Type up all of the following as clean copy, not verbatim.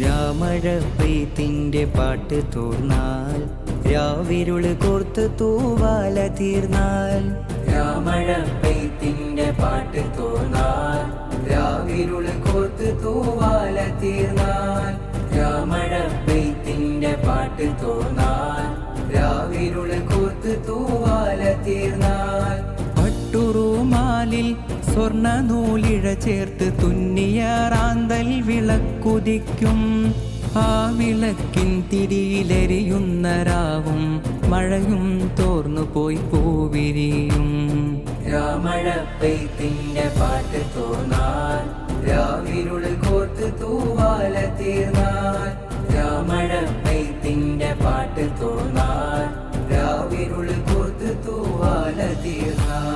രാമഴ പെയ്ത്തിന്റെ പാട്ട് തോർന്നാൽ രാവിരുള് കോർത്ത് തൂവാല തീർന്നാൽ. രാമഴ പെയ്ത്തിന്റെ പാട്ട് തോർന്നാൽ രാവിരുള് കോർത്ത് തൂവാല തീർന്നാൽ. രാമഴ പെയ്ത്തിന്റെ പാട്ട് തോർന്നാൽ രാവിരുള് കോർത്ത് തൂവാല തീർന്നാൽ. പട്ടുറുമാലിൽ സ്വർണ്ണ നൂലിഴ ചേർത്ത് തുന്നിയ റാന്തൽ വിളക്കുദിക്കും. ആ വിളക്കിൻ തിരിയിലെരിയുന്ന രാവും മഴയും തോർന്നു പോയി പൂവിരിയും. രാമഴ പെയ്ത്തിന്റെ പാട്ട് തോർന്നാൽ രാവിരുള് കോർത്ത് തൂവാല തീർന്നാൽ. രാമഴ പെയ്ത്തിന്റെ പാട്ട് തോർന്നാൽ രാവിരുള് കോർത്ത് തൂവാല തീർന്നാൽ.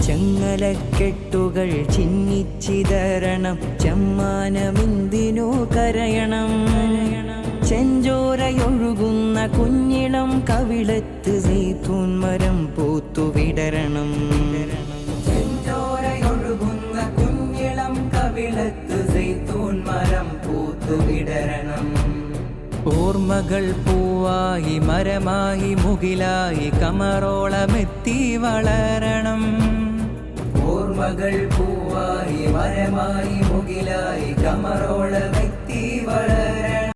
ചങ്ങലക്കെട്ടുകൾ ചിന്നിച്ചിതരണം, ചമ്മാനമെന്തിനു കരയണം. ചെഞ്ചോരയൊഴുകുന്ന കുഞ്ഞിളം കവിളത്ത് സൈത്തൂൻ മരം പൂത്തുവിടരണം. ചെഞ്ചോരയൊഴുകുന്ന കുഞ്ഞിളം കവിളത്ത് സൈത്തൂൻ മരം പൂത്തുവിടരണം. ഓർമ്മകൾ പൂവായി മരമായി മുകിലായി കമറോളമെത്തി വളരണം. ഓർമ്മകൾ പൂവായി മരമായി മുകിലായി കമറോളമെത്തി വളരണം.